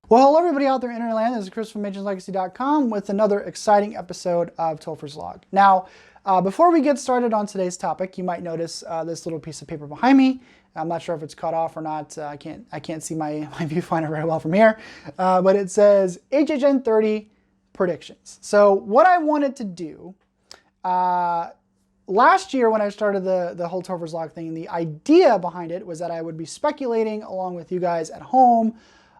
Well, hello everybody out there in Interland. This is Chris from MagicsLegacy.com with another exciting episode of Topher's Log. Now, before we get started on today's topic, you might notice this little piece of paper behind me. I'm not sure if it's cut off or not. I can't see my viewfinder very well from here, but it says HHN 30 predictions. So what I wanted to do last year when I started the whole Topher's Log thing, the idea behind it was that I would be speculating along with you guys at home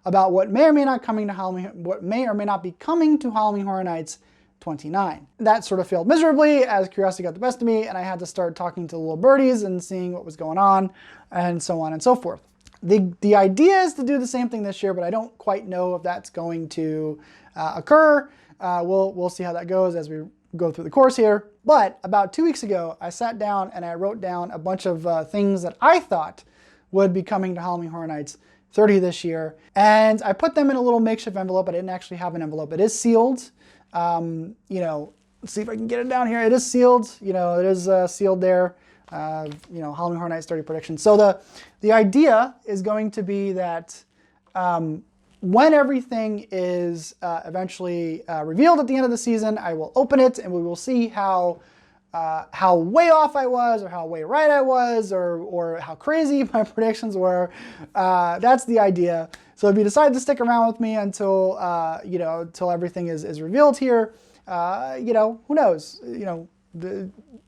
about what may or may not be coming to Halloween Horror Nights 29. That sort of failed miserably as curiosity got the best of me, and I had to start talking to the little birdies and seeing what was going on, and so on and so forth. The idea is to do the same thing this year, but I don't quite know if that's going to occur. We'll see how that goes as we go through the course here. But about 2 weeks ago, I sat down and I wrote down a bunch of things that I thought would be coming to Halloween Horror Nights 30 this year, and I put them in a little makeshift envelope. I didn't actually have an envelope. It is sealed. You know, let's see if I can get it down here. It is sealed. You know, it is sealed there. You know, Halloween Horror Nights 30 predictions. So the idea is going to be that when everything is eventually revealed at the end of the season, I will open it and we will see how way off I was, or how way right I was, or how crazy my predictions were. That's the idea. So if you decide to stick around with me until you know, until everything is revealed here, you know, who knows? You know,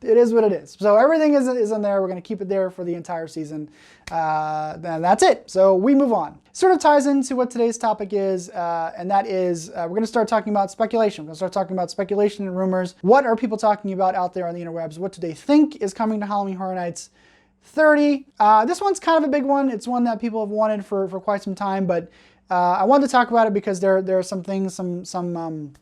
it is what it is. So everything is in there. We're going to keep it there for the entire season. And that's it. So we move on. Sort of ties into what today's topic is, and that is we're going to start talking about speculation. We're going to start talking about speculation and rumors. What are people talking about out there on the interwebs? What do they think is coming to Halloween Horror Nights 30? This one's kind of a big one. It's one that people have wanted for quite some time, but I wanted to talk about it because there are some things, some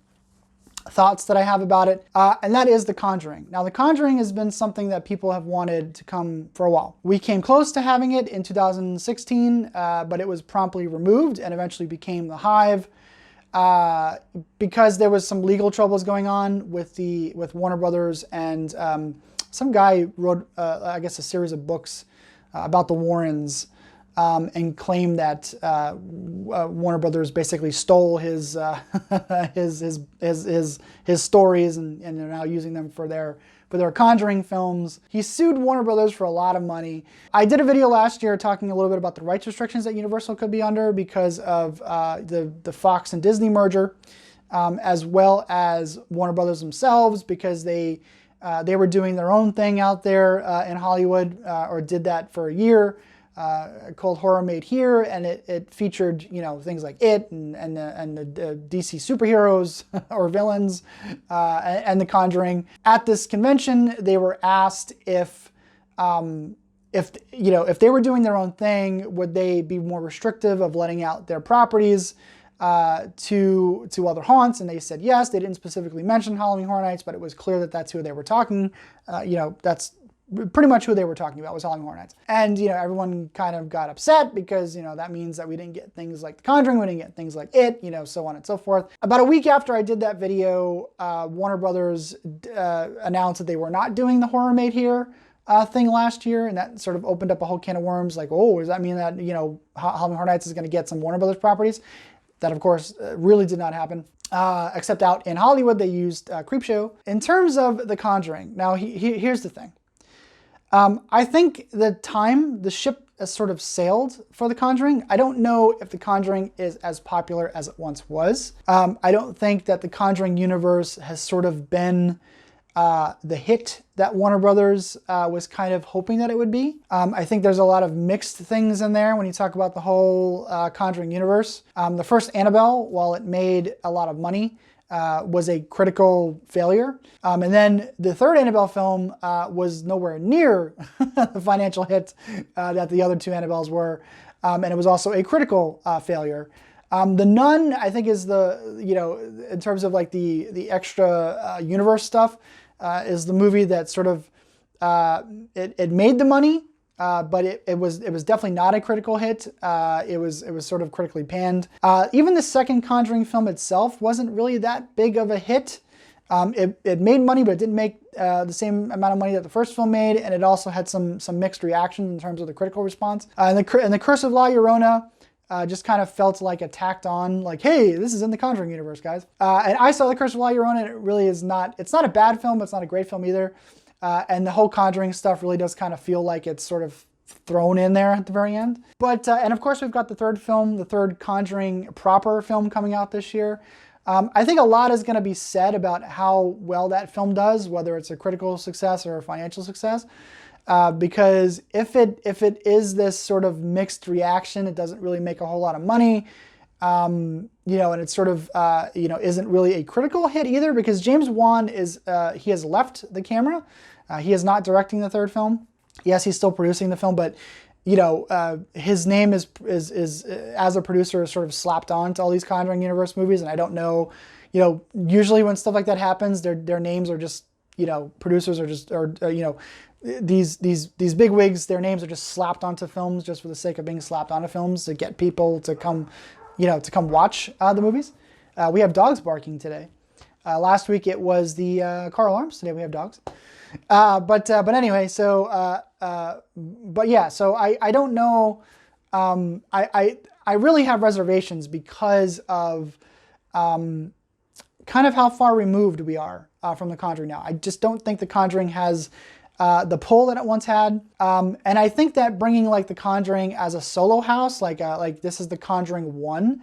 thoughts that I have about it, and that is The Conjuring. Now, The Conjuring has been something that people have wanted to come for a while. We came close to having it in 2016, but it was promptly removed and eventually became The Hive because there was some legal troubles going on with Warner Brothers, and some guy wrote, I guess, a series of books about the Warrens. And claimed that Warner Brothers basically stole his his stories and they're now using them for their Conjuring films. He sued Warner Brothers for a lot of money. I did a video last year talking a little bit about the rights restrictions that Universal could be under because of the Fox and Disney merger, as well as Warner Brothers themselves, because they were doing their own thing out there in Hollywood, or did that for a year. Called Horror Made Here, and it featured, you know, things like it and the DC superheroes or villains and The Conjuring. At this convention, they were asked if you know, if they were doing their own thing, would they be more restrictive of letting out their properties to other haunts, and they said yes. They didn't specifically mention Halloween Horror Nights, but it was clear that that's who they were talking. You know, that's pretty much who they were talking about was Halloween Horror Nights. And, you know, everyone kind of got upset because, you know, that means that we didn't get things like The Conjuring, we didn't get things like it, you know, so on and so forth. About a week after I did that video, Warner Brothers announced that they were not doing the Horror Made Here thing last year, and that sort of opened up a whole can of worms, like, oh, does that mean that, you know, Halloween Horror Nights is going to get some Warner Brothers properties? That, of course, really did not happen. Except out in Hollywood, they used Creepshow. In terms of The Conjuring, now here's the thing. I think the ship has sort of sailed for The Conjuring. I don't know if The Conjuring is as popular as it once was. I don't think that the Conjuring universe has sort of been the hit that Warner Brothers was kind of hoping that it would be. I think there's a lot of mixed things in there when you talk about the whole Conjuring universe. The first Annabelle, while it made a lot of money, was a critical failure. And then the third Annabelle film was nowhere near the financial hit that the other two Annabelles were. And it was also a critical failure. The Nun, I think, is the, you know, in terms of like the extra universe stuff, is the movie that sort of, it made the money, but it was definitely not a critical hit. It was sort of critically panned. Even the second Conjuring film itself wasn't really that big of a hit. It made money, but it didn't make the same amount of money that the first film made, and it also had some mixed reactions in terms of the critical response. And the Curse of La Llorona just kind of felt like a tacked on, like, hey, this is in the Conjuring universe, guys. And I saw The Curse of La Llorona, and it really is not, it's not a bad film, but it's not a great film either. And the whole Conjuring stuff really does kind of feel like it's sort of thrown in there at the very end. But, and of course we've got the third film, the third Conjuring proper film coming out this year. I think a lot is going to be said about how well that film does, whether it's a critical success or a financial success. Because if it is this sort of mixed reaction, it doesn't really make a whole lot of money, and it sort of, isn't really a critical hit either, because James Wan is, he has left the camera. He is not directing the third film. Yes, he's still producing the film, but, his name is as a producer is sort of slapped on to all these Conjuring universe movies. And I don't know, usually when stuff like that happens, their names are just, producers are just, these big wigs, their names are just slapped onto films just for the sake of being slapped onto films to get people to come, to come watch the movies. We have dogs barking today. Last week it was the car alarms. Today we have dogs. But anyway, so but yeah, so I don't know. I really have reservations because of kind of how far removed we are from The Conjuring now. I just don't think The Conjuring has the pull that it once had. And I think that bringing like The Conjuring as a solo house, like this is The Conjuring 1,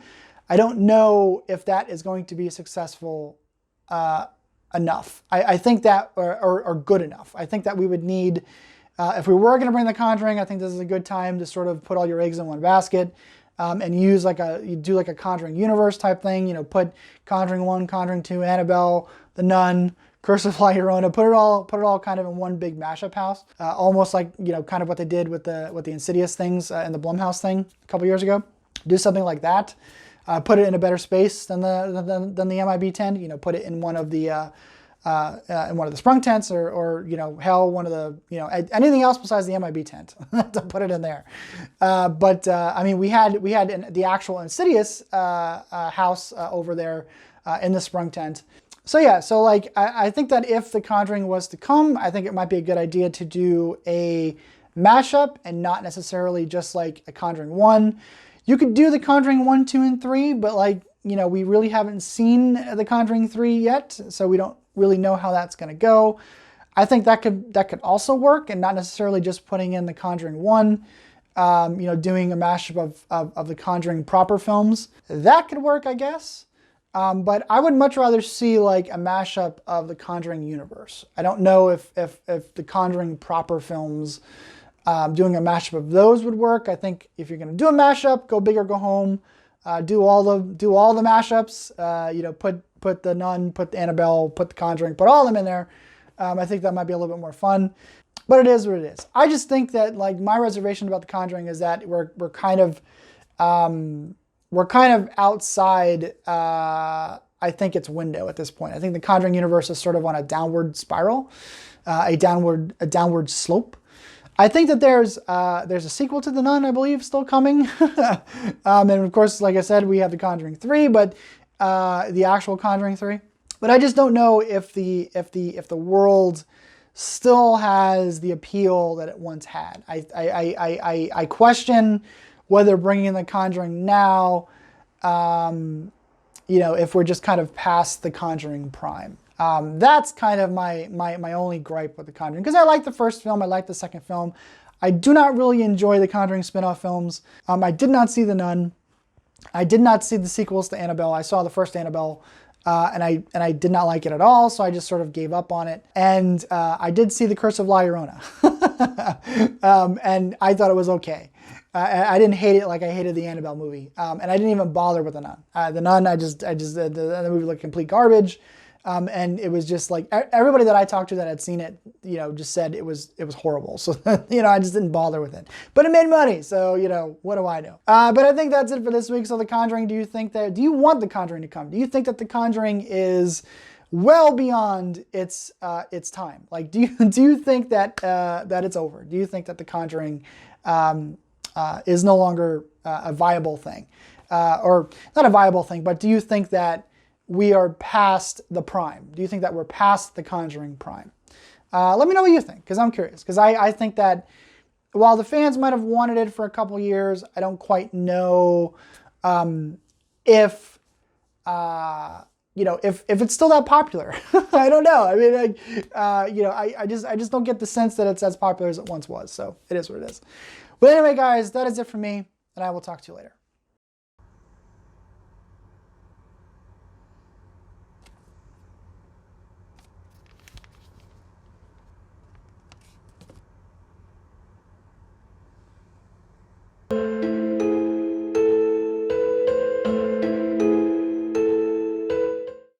I don't know if that is going to be successful enough. I think that, or good enough. I think that we would need, if we were going to bring The Conjuring, I think this is a good time to sort of put all your eggs in one basket. And use you do like a Conjuring universe type thing, put Conjuring 1, Conjuring 2, Annabelle, The Nun, Curse of La Llorona, put it all kind of in one big mashup house. Almost like, kind of what they did with the Insidious things and the Blumhouse thing a couple years ago. Do something like that. Put it in a better space than the MIB tent, put it in one of the sprung tents or hell, one of the, anything else besides the MIB tent to put it in there. I mean, we had the actual Insidious house over there in the sprung tent. So yeah, so like I think that if The Conjuring was to come, I think it might be a good idea to do a mashup and not necessarily just like a Conjuring 1. You could do The Conjuring 1, 2, and 3, but like, we really haven't seen The Conjuring 3 yet, so we don't really know how that's going to go. I think that could also work, and not necessarily just putting in The Conjuring 1, doing a mashup of the Conjuring proper films. That could work, I guess. But I would much rather see like a mashup of the Conjuring universe. I don't know if the Conjuring proper films, doing a mashup of those would work. I think if you're going to do a mashup, go big or go home. Do all the mashups. Put the Nun, put the Annabelle, put the Conjuring, put all of them in there. I think that might be a little bit more fun. But it is what it is. I just think that like my reservation about The Conjuring is that we're kind of outside, I think, its window at this point. I think the Conjuring universe is sort of on a downward spiral, a downward slope. I think that there's a sequel to The Nun, I believe, still coming. And of course, like I said, we have The Conjuring 3, but the actual Conjuring 3. But I just don't know if the world still has the appeal that it once had. I question whether bringing in The Conjuring now, if we're just kind of past The Conjuring prime. That's kind of my only gripe with The Conjuring, because I like the first film, I like the second film. I do not really enjoy the Conjuring spin-off films. I did not see The Nun. I did not see the sequels to Annabelle. I saw the first Annabelle, and I did not like it at all, so I just sort of gave up on it. And I did see The Curse of La Llorona, and I thought it was okay. I didn't hate it like I hated the Annabelle movie, and I didn't even bother with The Nun. The Nun, the movie looked complete garbage. And it was just like, everybody that I talked to that had seen it, just said it was horrible. So, I just didn't bother with it. But it made money, so, what do I know? But I think that's it for this week. So The Conjuring, do you want The Conjuring to come? Do you think that The Conjuring is well beyond its time? Like, do you think that it's over? Do you think that The Conjuring is no longer a viable thing? Or not a viable thing, but do you think that we are past the prime? Do you think that we're past the Conjuring prime? Let me know what you think, because I'm curious. Because I think that while the fans might have wanted it for a couple years, I don't quite know if you know, if it's still that popular. I don't know. I mean, you know, I just don't get the sense that it's as popular as it once was. So it is what it is. But anyway, guys, that is it for me, and I will talk to you later.